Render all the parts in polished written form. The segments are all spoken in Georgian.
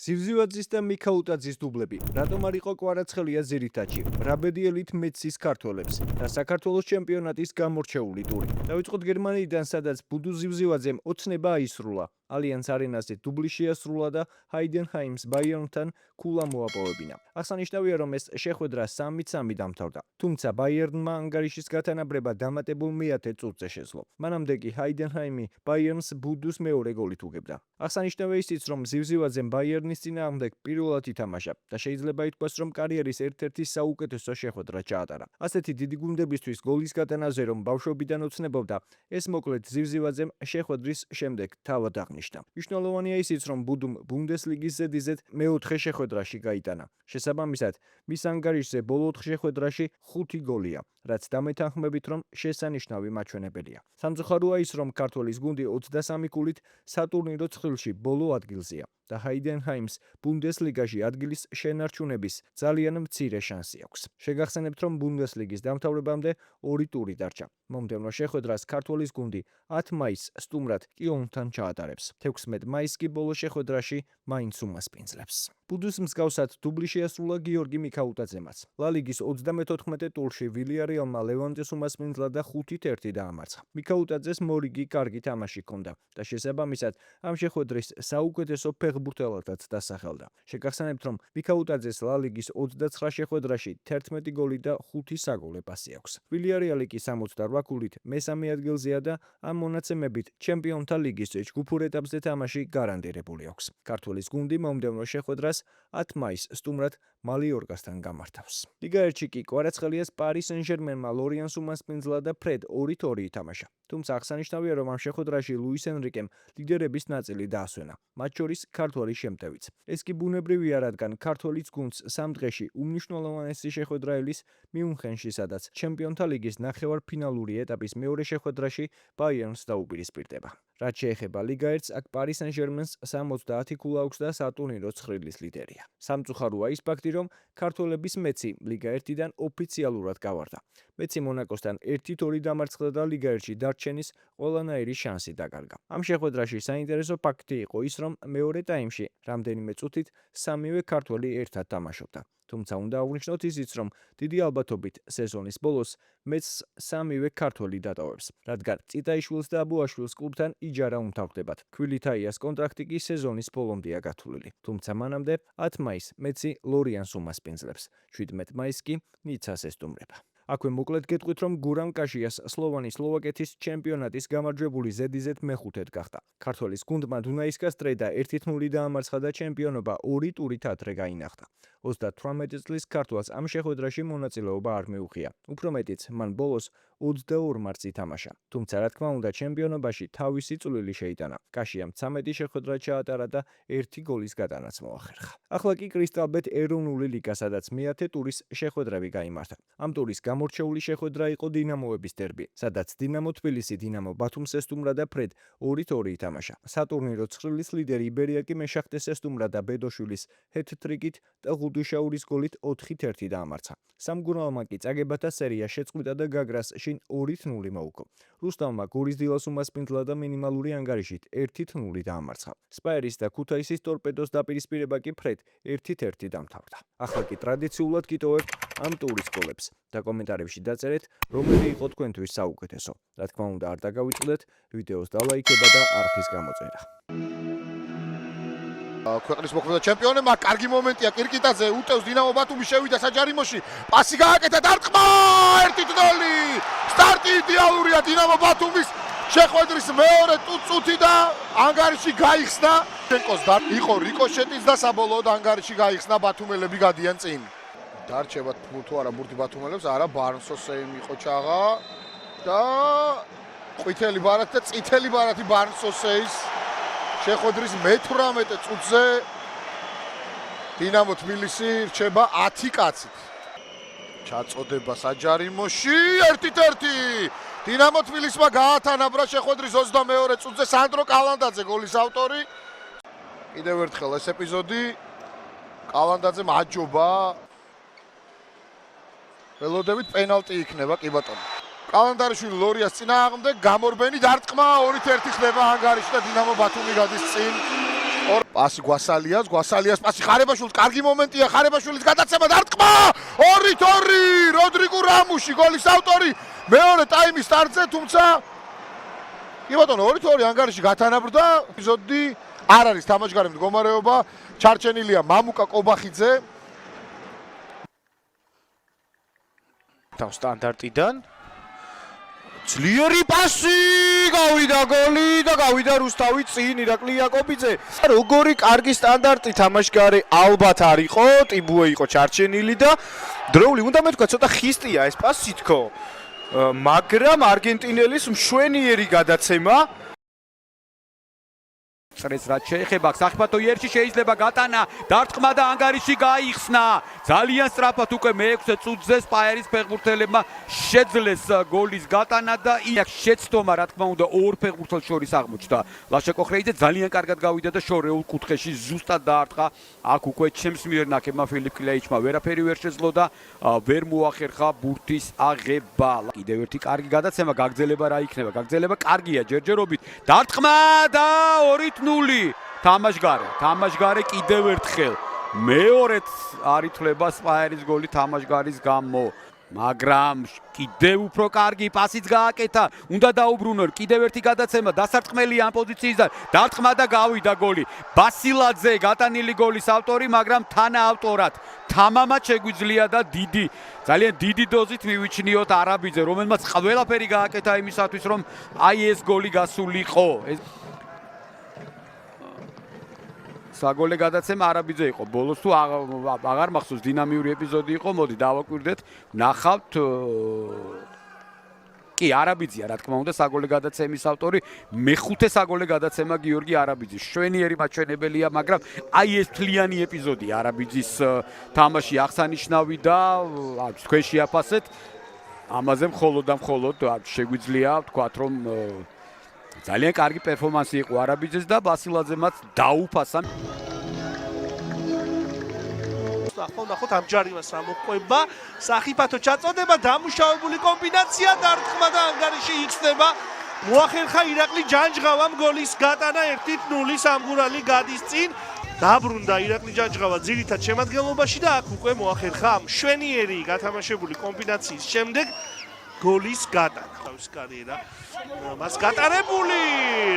სივზივაძის და მიქაუტაძის დუბლები. რატომ არ იყო კვარაცხელია ძირითადში? რა ბედიელით მეცის ქართველებს და საქართველოს ჩემპიონატის გამორჩეული ტური. დავიწყოთ გერმანიიდან, სადაც ბუდუ ზივზივაძემ ოცნება აისრულა. ალიანს არენაზე დუბლი შეასრულა და ჰაიდენჰაიმს ბაიერნთან ქულა მოაპოვებინა. აღსანიშნავია, რომ ეს შეხვედრა 3-3 დამთავრდა. თუმცა ბაიერნმა ანგარიშის გათანაბრება დამატებულ მეათე წუთზე შეძლო. მანამდე კი ჰაიდენჰაიმი ბაიერნს ბუდუს მეორე გოლით უგებდა. აღსანიშნავია ისიც, რომ ზივზივაძემ ბაიერნის წინააღმდეგ პირველად ითამაშა და შეიძლება ითქვას, რომ კარიერის ერთ-ერთი საუკეთესო შეხვედრა ჩაატარა. ასეთი დიდი გუნდებისთვის გოლის გატანაზე რომ ბავშვობიდან ოცნებობდა, ეს მოკლედ ზივზივაძემ შეხვედრის შემდეგ თავად აღნიშნა. მნიშვნელოვანია ისიც, რომ ბუდუმ ბუნდესლიგის ზედიზედ მეოთხე შეხვედრაში გაიტანა. შესაბამისად, მის ანგარიშზე ბოლო 4 შეხვედრაში 5 გოლია, რაც დამეთანხმებით, რომ შესანიშნავი მაჩვენებელია. სამწუხაროა ის, რომ ქართველის გუნდი 23 ქულით სატურნირო ცხრილში ბოლო ადგილზეა და ჰაიდენჰაიმს ბუნდესლიგაში ადგილის შენარჩუნების ძალიან მცირე შანსი აქვს. შეგახსენებთ, რომ ბუნდესლიგის დამთავრებამდე 2 ტური დარჩა. მომდევნო შეხვედრას ქართველის გუნდი 10 მაისს სტუმრად კიონთან ჩაატარებს. 16 მაისს კი ბოლო შეხვედრაში მაინც უმასპინძლებს. ბუდუს მსგავსად დუბლი შეასრულა გიორგი მიქაუტაძემაც. ლა ლიგის 34 ტურში ვილიარეალმა ლევანტეს უმასპინძლა და 5-1 დაამარცხა. მიქაუტაძეს მორიგი კარგი თამაში ჰქონდა და შესაბამისად ამ შეხვედრის საუკეთესო ფეხბურთელადაც დასახელდა. შეგახსენებთ, რომ მიქაუტაძეს ლა ლიგის 29 შეხვედრაში 11 გოლი და 5 საგოლე პასი აქვს. ვილიარეალი კი 68 ქულით მესამე ადგილზეა და ამ მონაცემებით ჩემპიონთა ლიგის ჯგუფურ ეტაპზე თამაში გარანტირებული აქვს. ქართველის გუნდი მომდევნო შეხვედრას 10 მაისს სტუმრად მალიორკასთან გამართავს. ლიგა 1-ში კი კვარაცხელიას პარი სენ-ჟერმენმა ლორიანს უმასპინძლა და ფრედ 2-2 ითამაშა. თუმცა აღსანიშნავია, რომ ამ შეხვედრაში ლუის ენრიკემ ლიდერების ნაწილი დაასვენა, მათ შორის ქართველის შემტევიც. ეს კი ბუნებრივია, რადგან ქართველის გუნდს 3 დღეში უმნიშვნელოვანესი შეხვედრა ელის მიუნხენში, სადაც ჩემპიონთა ლიგის ნახევარფინალური ეტაპის მეორე შეხვედრაში ბაიერნს დაუპირისპირდება. რაც შეეხება ლიგა 1-ს, აქ პარი სენ-ჟერმენს 70 ქულა აქვს და სატურნირო ცხრილის ლიდერია. სამწუხაროა ის ფაქტი, რომ ქართველების მეცი ლიგა 1-დან ოფიციალურად გავარდა. მეცი მონაკოსთან 1-2 დამარცხდა და ლიგა 1-ში დარჩენის ყველანაირი შანსი დაკარგა. ამ შეხვედრაში საინტერესო ფაქტი იყო ის, რომ მეორე ტაიმში რამდენიმე წუთით 3-ვე ქართველი ერთად თამაშობდა. თუმცა უნდა აღვნიშნოთ ისიც, რომ დიდი ალბათობით სეზონის ბოლოს მეცს 3-ვე ქართველი დატოვებს, რადგან წიტაიშვილს და აბუაშვილს კლუბთან იჯარა უმთავრდებათ. ქვილითაიას კონტრაქტი კი სეზონის ბოლომდეა გათვლილი. თუმცა მანამდე 10 მაისს მეცი ლორიანს უმასპინძლებს, 17 მაისს კი ნიცას ესტუმრება. აქვე მოკლედ გეტყვით, რომ გურამ კაშიას სლოვაკეთის ჩემპიონატის გამარჯვებული ზედიზედ მეხუთედ გახდა. ქართველის გუნდმა დუნაისკას ტრედა 1-0 დაამარცხა და ჩემპიონობა 2 ტურით ადრე გაინახდა. 38 წლის ქართველს ამ შეხვედრაში მონაწილეობა არ მიუღია. უფრო მეტიც, მან ბოლოს 22 მარტს ითამაშა. თუმცა რა თქმა უნდა, ჩემპიონობაში თავისი წვლილი შეიტანა. კაშიამ 13 შეხვედრა ჩაატარა და 1 გოლის გატანაც მოახერხა. ახლა კი კრისტალბეთ ეროვნული ლიგა, სადაც მეათე ტურის შეხვედრები გაიმართა. ამ ტურის გამორჩეული შეხვედრა იყო დინამოების დერბი, სადაც დინამო თბილისი დინამო ბათუმს ესტუმრა და ფრედ 2-2 ითამაშა. სატურნირო ცხრილის ლიდერი იბერია კი მეშახტეს ესტუმრა და ბედოშვილის ჰეტ-ტრიკით და ღუდუშაურის გოლით 4-1 დაამარცხა. სამგურალმა კი წაგებათა სერია შეწყვიტა და გაგრას შინ 2-0 მოუგო. რუსტამმა გორის დილას უმასპინძლა და მინიმალური ანგარიშით 1-0 დაამარცხა. სპაერის და ქუთაისის ტორპედოს დაპირისპირება კი ფრედ 1-1 დამთავრდა. ახლა კი ტრადიციულად გიტოვებთ ამ ტურის გოლებს და კომენტარებში დაწერეთ, რომელი იყო თქვენთვის საუკეთესო. რა თქმა უნდა, არ დაგავიწყდეთ ვიდეოს დალაიქება და არხის გამოწერა. ქვეყნის მოქმედა ჩემპიონებმა კარგი მომენტია კირკიტაძე უტევს დინამო ბათუმი შევიდა საჯარიმოში პასი გააკეთა დარტყმა 1-0 სტარტი იდეალურია დინამო ბათუმის შეხვედრის მეორე წუთი და ანგარიში გაიხსნა შენკოს და იყო რიკოშეტის და საბოლოოდ ანგარიში გაიხსნა ბათუმელები გადიან წინ დარჩება თუ არა ბურთი ბათუმელებს არა ბარნსოსეიმ იყო ჩაღა და ყვითელი ბარათი და წითელი ბარათი ბარნსოსეის შეხვედრის მე-18 წუთზე დინამო თბილისი რჩება 10 კაცით. ჩაწოდება საჯარიმოში 1-1. დინამო თბილისმა გაათანაბრა შეხვედრის 22 წუთზე სანდრო კალანდაძე გოლის ავტორი. კიდევ ერთხელ ეს ეპიზოდი კალანდაძემ აჯობა. ველოდებით პენალტი იქნება კი ბატონო. კალანდარიშვილი ლორიას წინააღმდეგ გამორბენი დარტყმა 2-1 ხდება ანგარიში და დინამო ბათუმი გადის წინ პასი გვასალიას პასი ხარებაშვილს კარგი მომენტია ხარებაშვილის გადაცემა დარტყმა 2-2 როდრიგო რამუში გოლის ავტორი მეორე ტაიმის სტარტზე თუმცა კი ბატონო 2-2 ანგარიში გათანაბრდა ეპიზოდი არ არის თამაშგარე მდგომარეობა ჩარჩენილია მამუკა კობახიძე თავ სტანდარტიდან ძლიერი პასი გავიდა გოლი და გავიდა რუსთავი წინ ირაკლი იაკობიძე როგორი კარგი სტანდარტი თამაშგარე ალბათ არ იყო ტიბუე იყო ჩარჩენილი და დროული უნდა მეთქვა ცოტა ხისტია ეს პასი თქო მაგრამ არგენტინელის მშვენიერი გადაცემა წრეს რაც შეეხება სახიფათო იერში შეიძლება გატანა დარტყმა და ანგარიში გაიხსნა ძალიან სწრაფად უკვე მე-6 წუთზე სპაერის ფეხბურთელებმა შეძლეს გოლის გატანა და იქ შეცდომა რა თქმა უნდა ორ ფეხბურთელს შორის აღმოჩნდა ლაშა კოხრეიძე ძალიან კარგად გავიდა და შორეულ კუთხეში ზუსტად დაარტყა აქ უკვე ჩემს მიერ ნაკებმა ფილიპ კლეიჩმა ვერაფერი ვერ შეძლო და ვერ მოახერხა ბურთის აღება კიდევ ერთი კარგი გადაცემა გაგრძელება რა იქნება გაგრძელება კარგია ჯერჯერობით დარტყმა და 2-0 თამაშგარე კიდევ ერთხელ მეორედ არ ითვლება სპაერის გოლი თამაშგარის გამო მაგრამ კიდევ უფრო კარგი პასიც გააკეთა უნდა დაუბრუნონ კიდევ ერთი გადაცემა დასარტყმელი ამ პოზიციიდან დარტყმა და გავიდა გოლი ბასილაძე გატანილი გოლის ავტორი მაგრამ თანაავტორად თამამად შეგვიძლია და ძალიან დიდი დოზით მივიჩნიოთ არაბიძე რომელმაც ყველაფერი გააკეთა იმისათვის რომ აი ეს გოლი გასულიყო საგოლე გადაცემა არაბიძე იყო ბოლოს თუ აღარ მახსოვს დინამიური ეპიზოდი იყო მოდი დავაკვირდეთ ნახავთ კი არაბიძეა რა თქმა უნდა საგოლე გადაცემის ავტორი მეხუთე საგოლე გადაცემა გიორგი არაბიძის შვენიერი მაჩვენებელია მაგრამ აი ეს თლიანი ეპიზოდი არაბიძის თამაში აღსანიშნავი და თქვენ შეაფასეთ ამაზე მხოლოდ შეგვიძლია ვთქვათ რომ ძალიან კარგი პერფორმანსი იყო არაბიძეს და ბასილაძემაც დაუფასა. ნახოთ ამ ჯარიმას რა მოყვება. სახიფათო ჩაწოდება დამუშავებული კომბინაცია დარტყმა და ანგარიში იხსნება. მოახერხა ირაკლი ჯანჯღავამ გოლის გატანა 1-0 სამგურალი გადის წინ. დაბრუნდა ირაკლი ჯანჯღავა ძირითად შემადგენლობაში და აქ უკვე მოახერხა მშვენიერი გათამაშებული კომბინაციის შემდეგ გოლის გატანა. თავის კარიერა მას გატარებული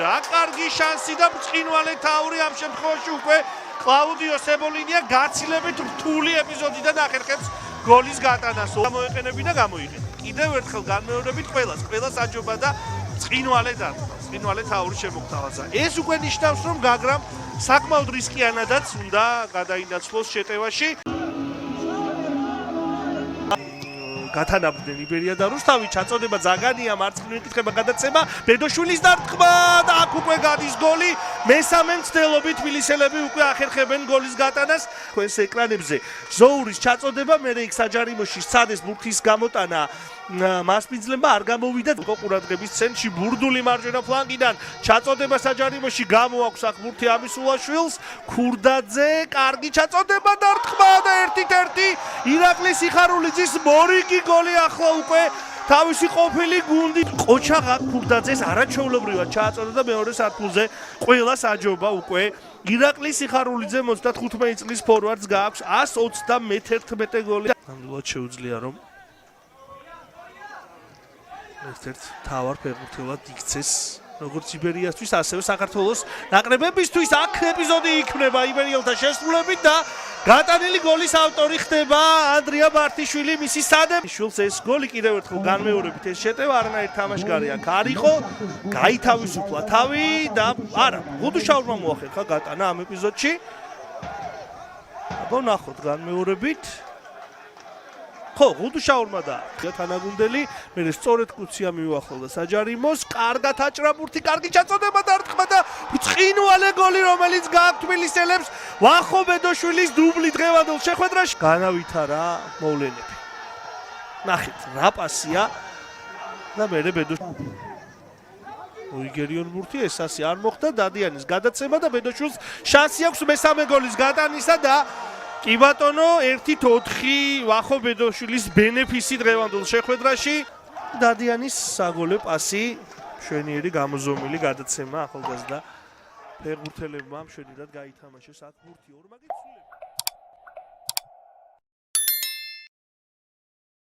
რა კარგი შანსი და ბრწყინვალე თავი ამ შემთხვევაში უკვე კლაუდიო სებოლინია გაცილებით რთული ეპიზოდიდან ახერხებს გოლის გატანას გამოეყენები და გამოიყენა კიდევ ერთხელ განმეორებით ყველას აჯობა და ბრწყინვალე თავი შემოგთავაზა ეს უკვე ნიშნავს რომ გაგრამ საკმაოდ რისკიანადაც უნდა გადაინაცვლოს შეტევაში გათანაბრდნენ იბერია და რუსთავი ჩაწოდება ზაგანია მარცხნივ ეკითხება გადაცემა ბედოშვილის დარტყმა და აქ უკვე გადის გოლი მესამე მცდელობით თბილისელები უკვე ახერხებენ გოლის გატანას თქვენს ეკრანებზე ზოურის ჩაწოდება მე იქ საჯარიმოში სცადეს ბურთის გამოტანა მასპინძლებმა არ გამოვიდა ყურადღების ცენტრში ბურდული მარჯვენა ფლანგიდან ჩაწოდება საჯარიმოში გამოაქვს აქ ბურთი ამისულაშვილს ქურდაძე კარგი ჩაწოდება დარტყმა და 1-1 ირაკლი სიხარულიძის მორიგი გოლი ახლა უკვე თავისი ყოფილი გუნდი ყოჩაღა ქურდაძეს არაჩვეულებრივად ჩააწოდა და მეორე სართულზე ყველას აჯობა უკვე ირაკლი სიხარულიძე 35 წლის ფორვარდს გააქვს 131 გოლი ნამდვილად შეუძლია რომ ერთ-ერთ თავარ ფეხბურთელად იქცეს როგორც იბერიასთვის ასევე საქართველოს ნაკრებებისთვის აქ ეპიზოდი იქნება იბერიელთა შესრულებით და გატანილი გოლის ავტორი ხდება ანდრია ბარტიშვილი მისი სადეშვილს ეს გოლი კიდევ ერთხელ განმეორებით ეს შეტევა არანაირ თამაშგარი აქ არ იყო გაითავისუფლა თავი და არა გუდუშაურმა მოახერხა გატანა ამ ეპიზოდში აბა ნახოთ განმეორებით ხო, გუდუშაურმა და თანაგუნდელი მე სწორედ კუცია მიუახლოვდა საჯარიმოს, კარგად აჭრა ბურთი, კარგი ჩაწოდება დარტყმა და ბრწყინვალე გოლი, რომელიც გააქვთ თბილისელებს ვახო ბედოშვილის დუბლი დღევანდელ შეხვედრაში. განავითარა მოვლენები. ნახეთ, რა პასია და მე ბედოშვილი უიგერიონ ბურთი ეს ასე არ მოხდა დადიანის გადაცემა და ბედოშვილს შანსი აქვს მესამე გოლის გატანისა და კი ბატონო 1-4 ვახო ბედოშვილის ბენეფისი დღევანდელ შეხვედრაში დადიანის საგოლე პასი შვენიერი გამოზომილი გადაცემა ახალგაზრდა ფეხბურთელებმა მშვენივრად გაითამაშეს აქ ბურთი ორმაგი ცვლილება.